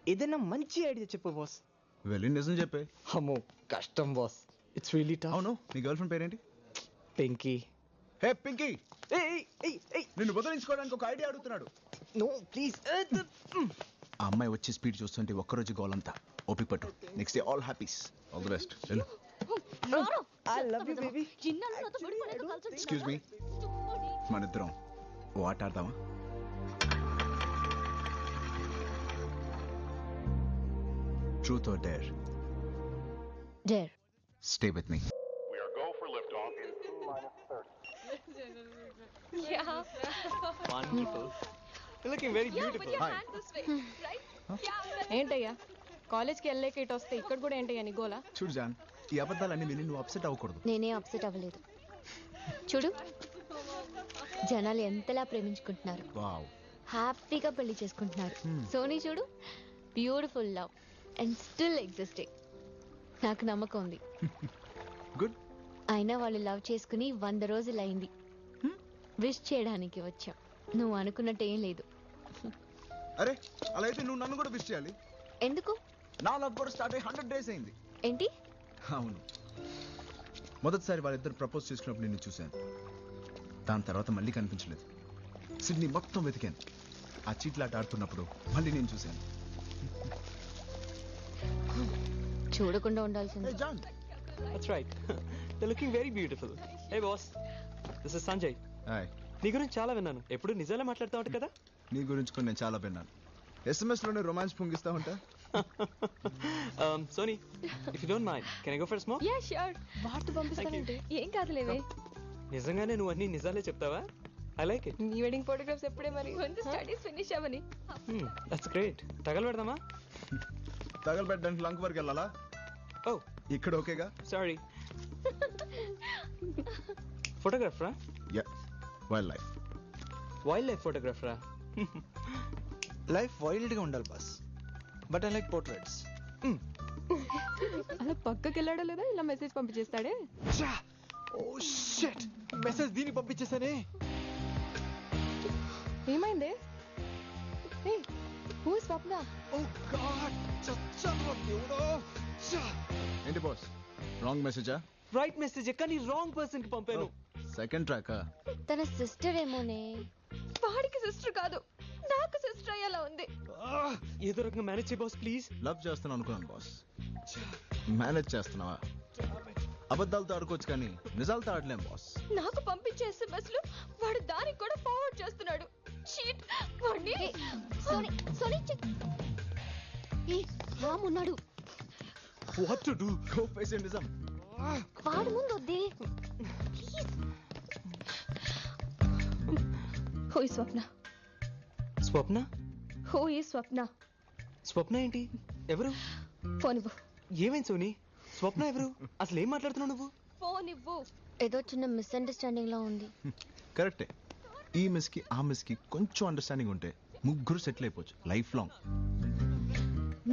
ఏదైనా మంచి ఐడియా చెప్పు బాస్. వెళ్ళి నిజం చెప్పే. అమ్మో కష్టం బాస్, ఇట్స్ రియలీ టఫ్. అవును, నీ గర్ల్ ఫ్రెండ్ పేరేంటి? పింకీ. హే పింకీ, నిన్ను బదిలించుకోవడానికి ఒక ఐడియా అడుగుతున్నాడు. No please. ఆ అమ్మాయి వచ్చి స్పీడ్ చూస్తుంటే ఒక్కరోజు గోలంతా. ఓపిక పట్టు, next day all happies. All the best. వెళ్ళు. I love you baby. Excuse me, మన ఇద్దరం ఓ ఆట ఆడదామా? Truth or dare? Dare. Stay with me. We are go for liftoff in T-30. Yeah. Wonderful. You're looking very Yeah, beautiful. put your Hi. hand this way, right? Yeah. ఏంటయ్యా కాలేజ్కి వెళ్ళలేక ఇటు వస్తే ఇక్కడ కూడా ఏంటయ్యా నీ గోలా? చూడు జాన్, ఈ అబద్ధాలన్నీ విని నువ్వు అప్సెట్ అవ్వకూడదు. నేనే అప్సెట్ అవ్వలేదు. చూడు, జనాలు ఎంతలా ప్రేమించుకుంటున్నారు, వావ్. హ్యాపీగా పెళ్లి చేసుకుంటున్నారు. సోనీ చూడు, beautiful love and still existing. నాకు నమ్మకం ఉంది. గుడ్. అయినా వాళ్ళు లవ్ చేసుకుని 100 రోజులు అయింది. విష్ చేయడానికి వచ్చాం. నువ్వు అనుకున్నట్టు ఏం లేదు. అరే అలా అయితే నువ్వు నన్ను కూడా విష్ చేయాలి. ఎందుకు? నా లవ్ కూడా స్టార్ట్ అయ్యి 100 days అయింది. ఏంటి? అవును, మొదటిసారి వాళ్ళిద్దరు ప్రపోజ్ చేసుకున్నప్పుడు నిన్ను చూశాను. దాని తర్వాత మళ్ళీ కనిపించలేదు. సిడ్నీ మొత్తం వెతికాను. ఆ చీట్లాట ఆడుతున్నప్పుడు మళ్ళీ నేను చూశాను. చూడకుండా ఉండాల్సింది. John, That's right. You're looking very beautiful. Hey boss, this is Sanjay. Hi. నీ గురించి చాలా విన్నాను. ఎప్పుడు నిజాలే మాట్లాడుతూ ఉంటా కదా. నీ గురించి కూడా నేను చాలా విన్నాను. SMS లోనే రొమాన్స్ పొంగిస్తా ఉంటా. Sony, if you don't mind, can I go for a smoke? Yeah, sure. వాటి పంపిస్తానంటే ఏం కాదులేవే. నిజంగానే నువ్వు అన్ని నిజాలే చెప్తావా? I like it. నీ వెడ్డింగ్ ఫోటోగ్రాఫ్స్ ఎప్పుడే మరి? ముందు స్టడీస్ ఫినిష్ అవ్వని. That's great. తగలు పెడదామా? తగలబెట్టడానికి లంక్ వరకు వెళ్ళాలా? Oh, ఇక్కడ ఓకేగా? sorry. ఫోటోగ్రాఫరా? Yeah, wild life. Wild life ఫోటోగ్రాఫరా? లైఫ్ వైల్డ్ గా ఉండాలి boss, but I like portraits. అలా పక్కకి వెళ్ళాడో లేదా ఇలా మెసేజ్ పంపించేస్తాడే. ఓ షిట్, మెసేజ్ దీనికి పంపించేసానే. ఏమైంది? Who is Swapna? Oh God, చచ్చా దేవుడో. ఏంటి బాస్, రాంగ్ మెసేజా? రైట్ మెసేజ్ కానీ రాంగ్ పర్సన్ కి పంపాను. సెకండ్ ట్రాకా? తన సిస్టర్ ఏమోనే. వాడికి సిస్టర్ కాదు, నాకు సిస్టర్ అయ్యేలా ఉంది. ఏదో రకంగా మేనేజ్ చేయి బాస్ ప్లీజ్. లవ్ చేస్తున్నాను అనుకున్నాను బాస్. మేనేజ్ చేస్తున్నావా? అబద్ధాలతో ఆడుకోవచ్చు కానీ నిజాలతో ఆడలేం బాస్. నాకు పంపించే ఎస్ఎంఎస్లు వాడు దానికి కూడా ఫార్వర్డ్ చేస్తున్నాడు. షీట్ వాడిని. సోనీ, సోనీ రామ్ ఉన్నాడు. What to do? Go face it. నిజం వాడు ముందు వద్దే. Who is Swapna? Swapna? Who is Swapna? Swapna ఏంటి? ఎవరు? ఫోన్ ఇవ్వు. ఏమైంది సోనీ? స్వప్న ఎవరు? అసలు ఏం మాట్లాడుతున్నావు నువ్వు? ఫోన్ ఇవ్వు. ఏదో చిన్న మిస్అండర్స్టాండింగ్ లా ఉంది. కరెక్టే. ఈ మిస్ కి ఆ మిస్ కి కొంచెం అండర్స్టాండింగ్ ఉంటే ముగ్గురు సెటిల్ అయిపోవచ్చు లైఫ్ లాంగ్.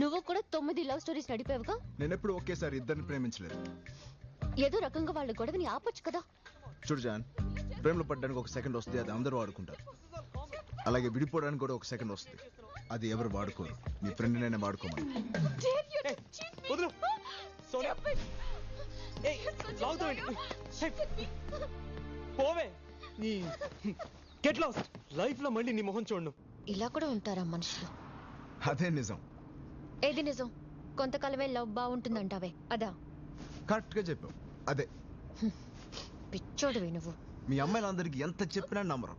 నువ్వు కూడా 9 లవ్ స్టోరీస్ నడిపావుగా. నేను ఎప్పుడు ఒకేసారి ఇద్దరిని ప్రేమించలేదు. ఏదో రకంగా వాళ్ళ గొడవని ఆపొచ్చు కదా. చూడు జాన్, ప్రేమలో పడ్డానికి ఒక సెకండ్ వస్తే అది అందరూ వాడుకుంటారు. అలాగే విడిపోవడానికి కూడా ఒక సెకండ్ వస్తుంది, అది ఎవరు వాడుకోరు. నీ ఫ్రెండ్ నైనా వాడుకోమని. వదలు సోనీ. ఏయ్ లాగుతావు ఏంటి? పోవే. నీ గెట్ లాస్ట్. లైఫ్ లో మళ్ళీ నీ మొహం చూడను. ఇలా కూడా ఉంటారా మనుషులు? అదే నిజం. ఏది నిజం? కొంతకాలమే లవ్ బాగుంటుందంటావే అదా? కరెక్ట్ గా చెప్పావు, అదే. పిచ్చోడువే నువ్వు. మీ అమ్మాయిలందరికీ ఎంత చెప్పినా నమ్మరు.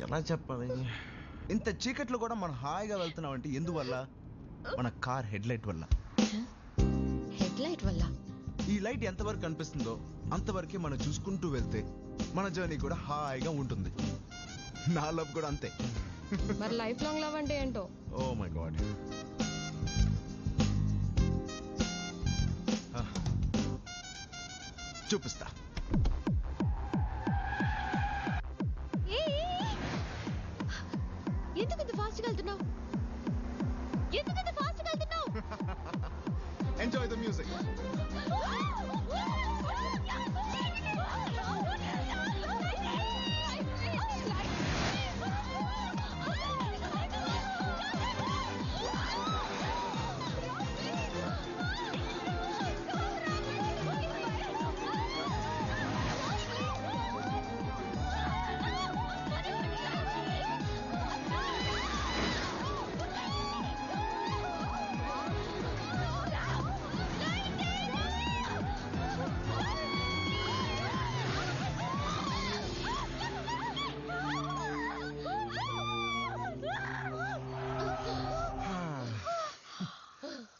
ఎలా చెప్పాలి? ఇంత చీకట్లో కూడా మనం హాయిగా వెళ్తున్నామంటే ఎందువల్ల? మన కార్ హెడ్ లైట్ వల్ల. హెడ్ లైట్ వల్ల? ఈ లైట్ ఎంతవరకు కనిపిస్తుందో అంతవరకే మనం చూసుకుంటూ వెళ్తే మన జర్నీ కూడా హాయిగా ఉంటుంది. నా లవ్ కూడా అంతే. మరి లైఫ్ లాంగ్ లవ్ అంటే ఏంటో? Oh my God. చూపిస్తా. ఎందుకు ఇంత ఫాస్ట్ గా వెళ్తున్నావు? ఎందుకు ఇంత ఫాస్ట్ గా వెళ్తున్నావు? Enjoy the music.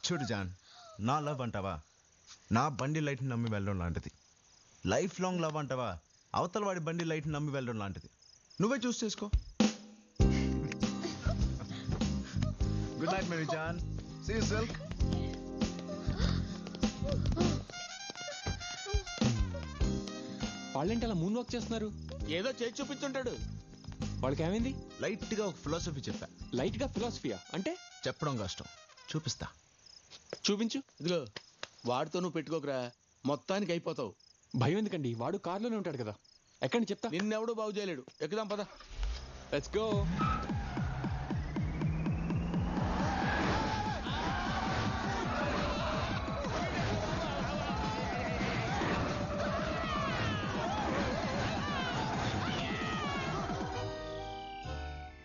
చూడు జాన్, నా లవ్ అంటావా నా బండి లైట్ని నమ్మి వెళ్ళడం లాంటిది. లైఫ్ లాంగ్ లవ్ అంటావా అవతల వాడి బండి లైట్ని నమ్మి వెళ్ళడం లాంటిది. నువ్వే చూస్ చేసుకో. Good night Mary John. See you silk. వాళ్ళేంటి అలా మూన్ వాక్ చేస్తున్నారు? ఏదో చేసి చూపించుంటాడు. వాళ్ళకి ఏమైంది? లైట్ గా ఒక ఫిలాసఫీ చెప్పా. లైట్ గా ఫిలాసఫియా అంటే? చెప్పడం కష్టం, చూపిస్తా. చూపించు. ఇదిగో వాడితో నువ్వు పెట్టుకోకరా, మొత్తానికి అయిపోతావు. భయం ఎందుకండి, వాడు కార్లోనే ఉంటాడు కదా. ఎక్కడి చెప్తా. నిన్నెవడూ బాగు చేయలేడు. ఎక్కుదాం పద. Let's go.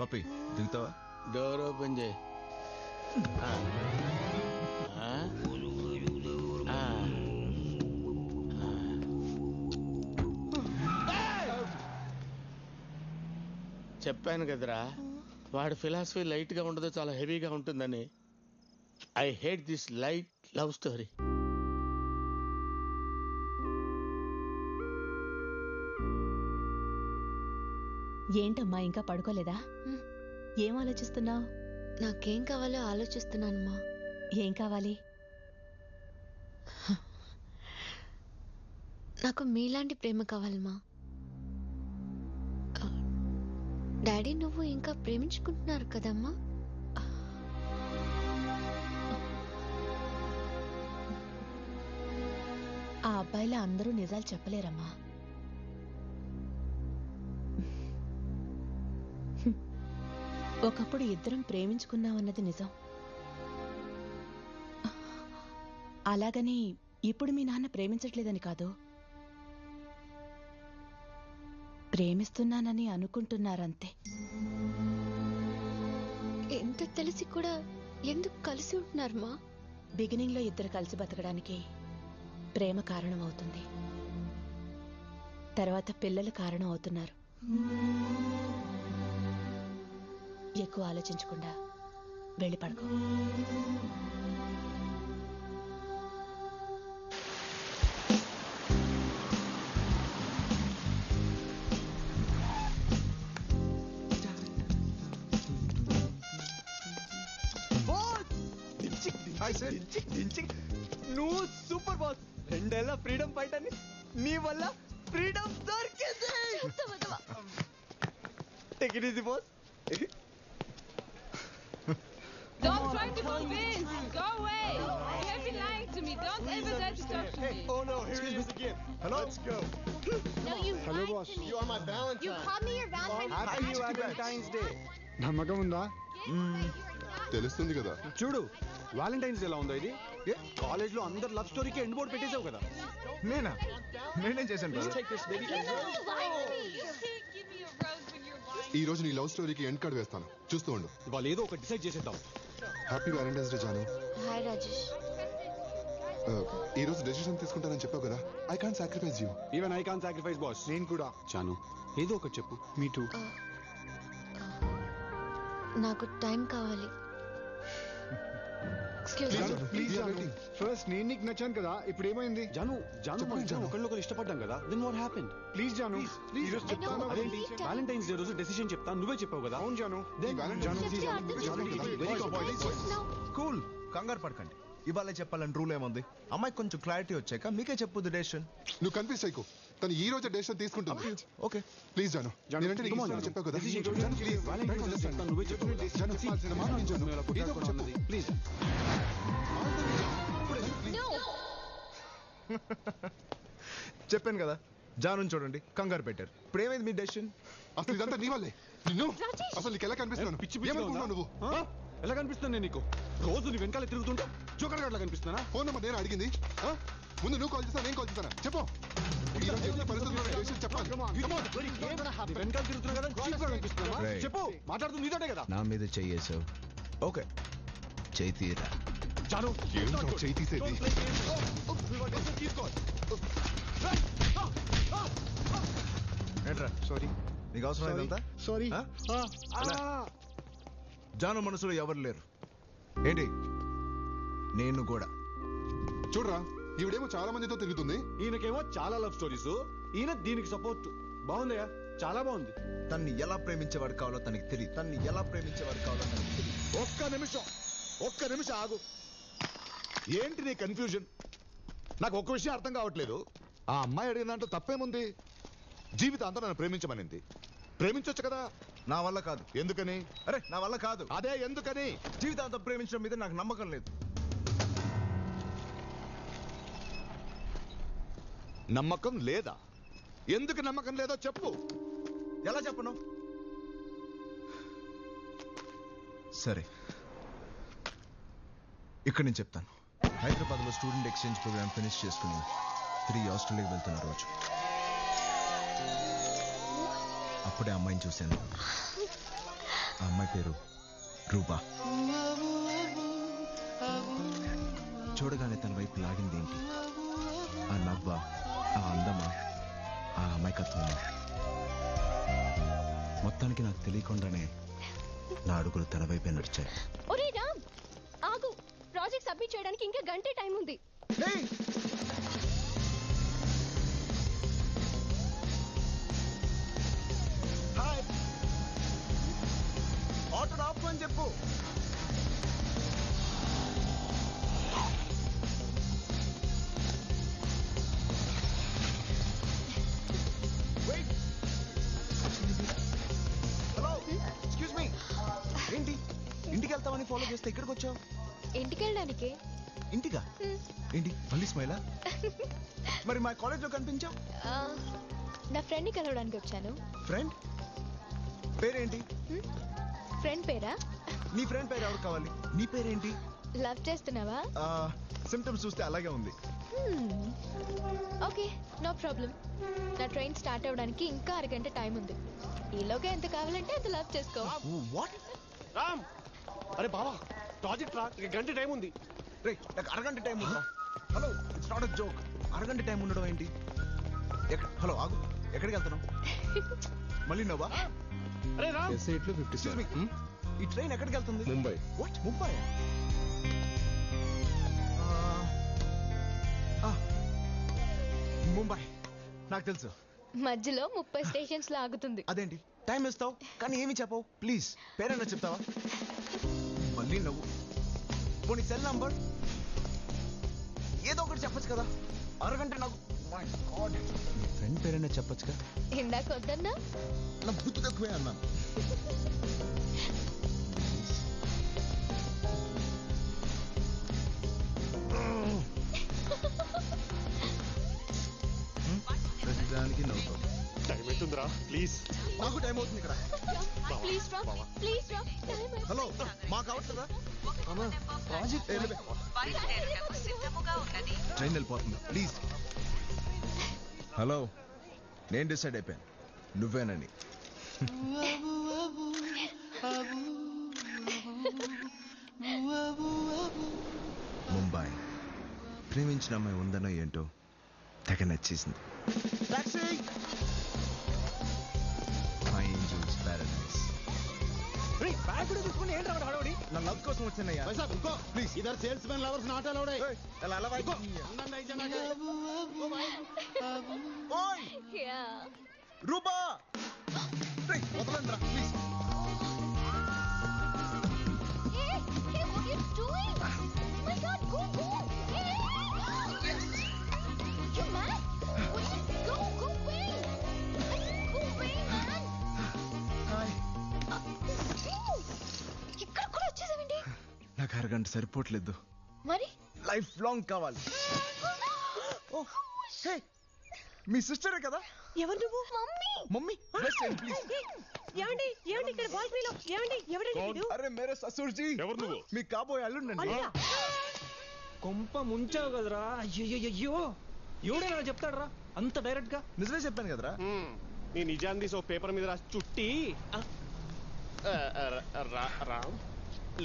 పప్పి దిగుతావా? డోర్ ఓపెన్ చేయి. చెప్పాను కదరా, వాడి ఫిలాసఫీ లైట్ గా ఉండదు, చాలా హెవీగా ఉంటుందని. I hate this light love story. ఏంటమ్మా ఇంకా పడుకోలేదా? ఏం ఆలోచిస్తున్నావు? నాకేం కావాలో ఆలోచిస్తున్నానమ్మా. ఏం కావాలి? నాకు మీలాంటి ప్రేమ కావాలమ్మా. డాడీ నువ్వు ఇంకా ప్రేమించుకుంటున్నారు కదమ్మా? ఆ అబ్బాయిలా అందరూ నిజాలు చెప్పలేరమ్మా. ఒకప్పుడు ఇద్దరం ప్రేమించుకున్నామన్నది నిజం. అలాగని ఇప్పుడు మీ నాన్న ప్రేమించట్లేదని కాదు, ప్రేమిస్తున్నానని అనుకుంటున్నారంతే. ఎంత తెలిసి కూడా ఎందుకు కలిసి ఉంటున్నారమ్మా? బిగినింగ్ లో ఇద్దరు కలిసి బతకడానికి ప్రేమ కారణం అవుతుంది, తర్వాత పిల్లలు కారణం అవుతున్నారు. ఎక్కువ ఆలోచించకుండా వెళ్ళి పడుకో. నువ్వు సూపర్ బాస్. 2 ఏళ్ల ఫ్రీడమ్ ఫైట్ అని నీ వల్ల ఫ్రీడమ్ దొరికింది. Take it easy boss. Don't try to convince. Go away. You have been lying to me. Don't ever dare to talk to me. Oh no, here he is again. Hello. Let's go. No, you lied to me. You are my Valentine. You called me your Valentine's Happy Valentine's Day. నమ్మకం ఉందా? తెలుస్తుంది కదా. చూడు Valentine's ఎలా ఉందో ఇది. College లో అందరు లవ్ స్టోరీకి ఎండ్ బోర్డ్ పెట్టేసావు కదా. నేనేం చేశాను brother? Take this baby. You lied to me. You can't give me a rose when you're lying. ఈ రోజు నీ లవ్ స్టోరీకి ఎండ్ కార్డ్ వేస్తాను, చూస్తూ ఉండు. వాళ్ళు ఏదో ఒక డిసైడ్ చేసేద్దాం. హ్యాపీ వ్యాలంటైన్స్ డే జాను. హాయ్ రాజేష్. ఈ రోజు డెసిషన్ తీసుకుంటానని చెప్పావు కదా. I can't sacrifice you. Even I can't sacrifice boss. నేను కూడా. చాను ఏదో ఒకటి చెప్పు. Me too. నాకు టైం కావాలి. Excuse me. ప్లీజ్ జాను. ఫస్ట్ నేను నీకు నచ్చాను కదా, ఇప్పుడు ఏమైంది? జాను ఒకళ్ళొకరు ఇష్టపడ్డాం కదా. Then what happened? ప్లీజ్ జాను, ప్లీజ్ చెప్తాను. అదేంటి వాలంటైన్స్ డే రోజు డెసిషన్ చెప్తా నువ్వే చెప్పావు కదా. అవును జాను. కూల్, కంగారు పడకండి. ఇవాళ చెప్పాలని రూల్ ఏముంది? అమ్మాయి కొంచెం క్లారిటీ వచ్చాక మీకే చెప్పు డెసిషన్. నువ్వు కన్ఫ్యూజ్ అయ్యకు. తను ఈ రోజు డెసిషన్ తీసుకుంటుంది. ఓకే ప్లీజ్ జాను. నేనంటే నీకు ఇష్టమని చెప్పావు కదా. జాను, ప్లీజ్. నువ్వే చెప్పు. ఏదో ఒకటి చెప్పు. ప్లీజ్. చెప్పాను కదా, జాను చూడండి కంగారు పెట్టారు. ఇప్పుడు ఏమైంది మీ డెసిషన్? అసలు ఇదంతా నీ వల్లే. నిన్ను అసలు నీకు ఎలా కనిపిస్తున్నాను? పిచ్చి పిచ్చి ఏమనుకుంటున్నావు నువ్వు? ఎలా కనిపిస్తాను నేను నీకు? రోజు నీ వెనకాల తిరుగుతుంటా జోకర్ గట్లా కనిపిస్తున్నా? ఫోన్ నెంబర్ నేను అడిగింది. ముందు నువ్వు కాల్ చేస్తా, నేను కాల్ చేస్తాను. చెప్పు. ఈ రోజు ఎన్ని పరిస్థితుల్లో డెసిషన్ చెప్పాలి. నీ వెనకాల తిరుగుతున్నా కదా, చీప్ గా కనిపిస్తున్నా? Right. చెప్పు. మాట్లాడుతుంది నీతోటే కదా. నా మీద చెయ్యేసావు. ఓకే, చెయ్యి తీరా. చాలు. ఏంటో చేయి తీసేది. ఏంట్రా సారీ. నీకు అవసరం ఇదంతా? సారీ. జాను మనసులో ఎవరు లేరు ఏంటి? నేను కూడా. చూడరా, ఈవిడేమో చాలా మందితో తిరుగుతుంది. ఈయనకేమో చాలా లవ్ స్టోరీస్, ఈయన దీనికి సపోర్ట్. బాగుందయ్యా, చాలా బాగుంది. తన్ని ఎలా ప్రేమించేవాడు కావాలో తనకి తెలియదు. ఒక్క నిమిషం ఆగు. ఏంటి నీ కన్ఫ్యూజన్? నాకు ఒక్క విషయం అర్థం కావట్లేదు. ఆ అమ్మాయి అడిగిన దాంట్లో తప్పేముంది? జీవితం అంతా నన్ను ప్రేమించమనింది. ప్రేమించొచ్చు కదా. నా వల్ల కాదు. ఎందుకని? అరే నా వల్ల కాదు. అదే ఎందుకని? జీవితాంతం ప్రేమించడం మీద నాకు నమ్మకం లేదు. నమ్మకం లేదా? ఎందుకు నమ్మకం లేదో చెప్పు. ఎలా చెప్పను? సరే, ఇక్కడ నేను చెప్తాను. హైదరాబాద్లో స్టూడెంట్ ఎక్స్చేంజ్ ప్రోగ్రామ్ ఫినిష్ చేసుకుని తిరిగి ఆస్ట్రేలియాకి వెళ్తున్న రోజు అప్పుడే అమ్మాయిని చూశాను. ఆ అమ్మాయి పేరు రూపా. చూడగానే తన వైపు లాగింది ఏంటి? ఆ నవ్వా, ఆ అందమా, ఆ అమాయకత్వమా? మొత్తానికి నాకు తెలియకుండానే నా అడుగులు తన వైపే నడిచాయి. ఒరే రామ్, ఆగు. ప్రాజెక్ట్ సబ్మిట్ చేయడానికి ఇంకా గంటే టైం ఉంది. హాయ్, ఆటో ఆపు అని చెప్పు. Hello, excuse me. ఏంటి ఇంటికి వెళ్తామని ఫాలో చేస్తే ఇక్కడికి వచ్చావు? ఇంటికి వెళ్ళడానికి. ఇంటిగా? ఏంటి మళ్ళీ స్మైలా? మరి మా కాలేజ్లో కనిపించావు. నా ఫ్రెండ్ని కలవడానికి వచ్చాను. ఫ్రెండ్ పేరేంటి? ఫ్రెండ్ పేరా? నీ ఫ్రెండ్ పేరు ఎవరు కావాలి? నీ పేరేంటి? లవ్ చేస్తున్నావా? సిమ్టమ్స్ చూస్తే అలాగే ఉంది. Okay, no problem. నా ట్రైన్ స్టార్ట్ అవ్వడానికి ఇంకా అరగంట టైం ఉంది. ఈలోగా ఎంత కావాలంటే అంత లవ్ చేసుకో. వాట్? రామ్, అరే బావా, ప్రాజెక్ట్ రా, ఇక గంట టైం ఉంది. రే, నాకు అరగంట టైం ఉందా? Hello, it's not a joke. అరగంట టైం ఉండడం ఏంటి? హలో ఆగు, ఎక్కడికి వెళ్తున్నావు? మళ్ళీ నవ్వా? అరే రామ్, Excuse me, ఈ ట్రైన్ ఎక్కడికి వెళ్తుంది? ముంబై. వాట్, ముంబై? ముంబై నాకు తెలుసు. మధ్యలో 30 స్టేషన్స్ లో ఆగుతుంది. అదేంటి టైం ఇస్తావు కానీ ఏమి చెప్పవు? ప్లీజ్ పేరైనా చెప్తావా? మళ్ళీ నవ్వు. పోనీ సెల్ నంబర్ ఏదో ఒకటి చెప్పచ్చు కదా. అరగంట నాకు. మై గాడ్, నీ ఫ్రెండ్ పేరైనా చెప్పచ్చుగా. ఇందాక వద్దన్నా? నా బుద్ధి తక్కువే అన్నాను. ప్రతిదానికి నవ్వుతావు. టైం అవుతుందిరా, ప్లీజ్. నాకు టైం అవుతుంది ఇక్కడ. Please Ram, please Ram. Hello, మాకు అవట్లేదా? ప్రాజెక్ట్ ట్రైన్ వెళ్ళిపోతుంది, ప్లీజ్. హలో, నేను డిసైడ్ అయిపోయాను, నువ్వేనని. ముంబై ప్రేమించిన అమ్మాయి ఉందనో ఏంటో తెగ నచ్చేసింది. My angels paradise. నా లవ్ కోసం వచ్చానయ్యా. ప్లీజ్, ఇదర్ salesmen lovers not allowed. Rupa, వదలండి రా please. Hey, what are you doing? Oh my God, go. Hey, you mad? Go away. Go away, man. Hi. ఇక్కడ కూడా వచ్చేసావండి. నాకు అరగంట సరిపోవట్లేదు, మరి లైఫ్ లాంగ్ కావాలి. హే, మీ సిస్టరే కదా? ఎవరు నువ్వు? Mummy please. ఏమండి ఇక్కడ బాల్కనీలో ఏమండి ఎవరండి మీరు? అరే మేరే ససూర్ జీ. ఎవరు నువ్వు? మీ కాబోయే అల్లుండండి. కొంప ముంచావు కదరా. అయ్యో ఎవడైనా చెప్తాడరా అంత డైరెక్ట్ గా? నిజమే చెప్పాను కదరా. నీ నిజాన్ని సో పేపర్ మీద రాసి చుట్టి. Ram,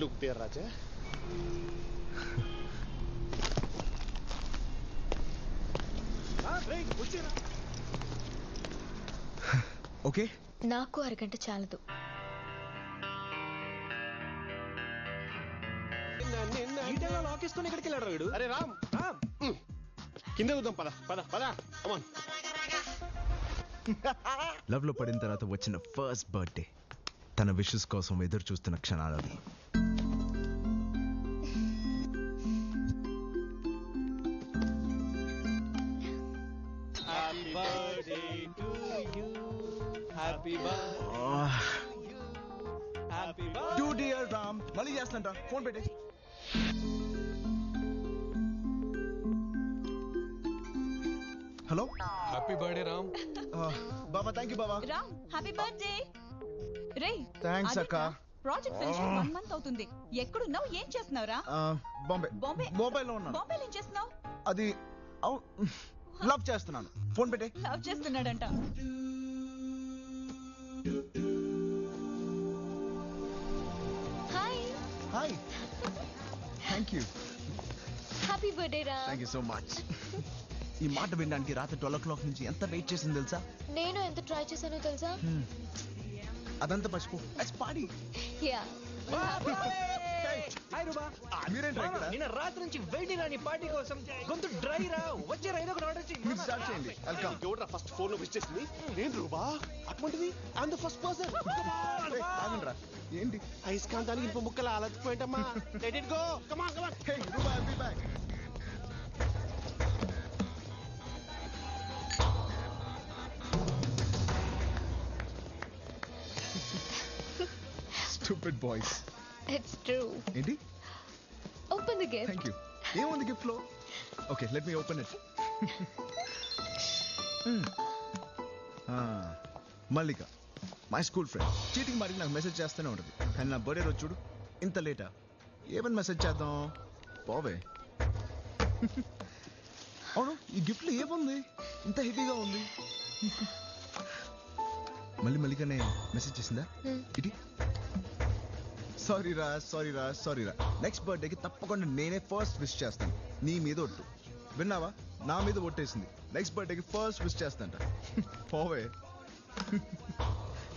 look there Raja. Okay, నాకు అరగంట చాలదు. ఈ టైంలో లాక్ వేసుకొని ఎక్కడికి వెళ్ళాడు వీడు? అరే రామ్ రామ్ కింద చూద్దాం పద పద పద కమాన్. లవ్ లో పడిన తర్వాత వచ్చిన ఫస్ట్ బర్త్డే, తన విషెస్ కోసం ఎదురు చూస్తున్న క్షణాలు అవి. Happy birthday to you, happy happy two dear Ram, మళ్ళీ చేస్తాంట, ఫోన్ పెట్టే. Hello, happy birthday Ram. Baba. Thank you Baba. Ram happy birthday. Ray thanks అక్క. ప్రాజెక్ట్ ఫినిష్ 1 మంత్ అవుతుంది. ఎక్కడున్నావు, ఏం చేస్తున్నావురా? బాంబే. బాంబే మొబైల్లో ఉన్నాను. బాంబేలో ఏం చేస్తున్నావు? అది లవ్ చేస్తున్నాను, ఫోన్ పెట్టే. లవ్ చేస్తున్నాడంట. Hi. Hi. Thank you. Happy birthday రా. Thank you so much. ఈ మాట వినడానికి రాత్రి 12 o'clock నుంచి ఎంత వెయిట్ చేసింది తెలుసా? నేను ఎంత ట్రై చేశానో తెలుసా? అదంతా మర్చిపో. పాడి. యా. హాయ్ రూబా. మీరేంట్రా ఇక్కడ? నిన్న రాత్రి నుంచి వెయిటింగ్ రా నీ పార్టీ కోసం. గొంతు డ్రై రా. వచ్చే రైలు ఒకటి ఆర్డర్ చేయి. మీరు స్టార్ట్ చేయండి. వెల్కమ్. ఎవడ్రా ఫస్ట్ ఫోన్ లో విష్ చేసింది? నేను రూబా. అటువంటిది ఐఎమ్ ద ఫస్ట్ పర్సన్. ఆగండ్రా. ఏంటి? అయస్కాంతానికి ఇంప ముక్కలు అలసిపోయింటమ్మా. Let it go. Come on come on. Hey Ruba, I'll be back. Stupid boys. It's true. ఏంటి? Open the gift. Thank you. ఏముంది గిఫ్ట్ లో? Okay, let me open it. Mallika, my school friend. Cheating మారికి నాకు మెసేజ్ చేస్తూనే ఉంటుంది. కానీ నా బర్త్డే రోజు చూడు, ఇంత లేటా? ఏమని మెసేజ్ చేద్దాం? పోవే. అవును, ఈ గిఫ్ట్లో ఏముంది ఇంత హెవీగా ఉంది? మళ్ళీ మల్లికనే మెసేజ్ చేసిందా? ఇటీ. సారీ రా. నెక్స్ట్ బర్త్డేకి తప్పకుండా నేనే ఫస్ట్ విష్ చేస్తాను. నీ మీద ఒట్టు. విన్నావా? నా మీద ఒట్టేసింది. నెక్స్ట్ బర్త్డేకి ఫస్ట్ విష్ చేస్తాంట. పోవే.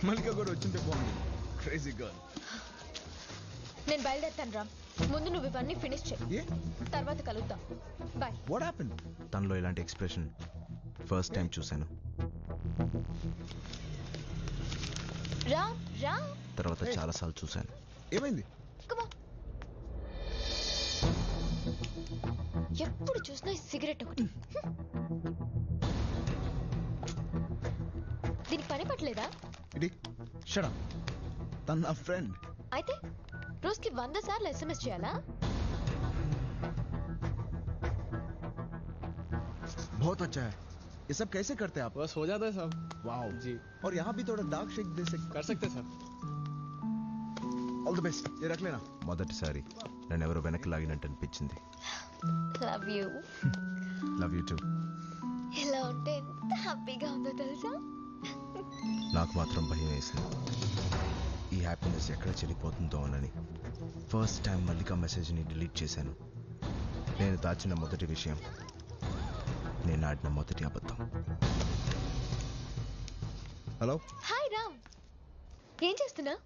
మల్లిక కూడా వచ్చింటే బాగుంది. Crazy girl. నేను బయలుదేరుతాను రా. ముందు నువ్వు ఇవన్నీ ఫినిష్ చేయి, తర్వాత కలుద్దాం. బాయ్. What happened? తనలో ఇలాంటి ఎక్స్ప్రెషన్ ఫస్ట్ టైం చూశాను. రా రా. తర్వాత చాలాసార్లు చూశాను. ఏమైంది? ఎప్పుడు చూసినా సిగరెట్ ఒకటి. దీనికి పని పట్టలేదా? ఇది షడా. తన నా ఫ్రెండ్. అయితే రోజుకి 100 సార్లు SMS చేయాలా? बहुत अच्छा है. ये सब कैसे करते हैं आप? बस हो जाता है सब. वाओ जी. और यहाँ भी थोड़ा डार्क शेक दे सकते. कर सकते सर. All the best. ఏ రకలేనా? మొదటిసారి నన్ను ఎవరో వెనక్కి లాగినట్టు అనిపించింది. Love you. Love you too. ఇలా ఉంటే ఎంత హ్యాపీగా ఉందో తెలుసా? నాకు మాత్రం భయం వేసింది. ఈ హ్యాపీనెస్ ఎక్కడ చెల్లిపోతుందో అని ఫస్ట్ టైం మల్లిక మెసేజ్ని డిలీట్ చేశాను. నేను దాచిన మొదటి విషయం, నేను ఆడిన మొదటి అబద్ధం. హలో. హాయ్ రామ్. ఏం చేస్తున్నా?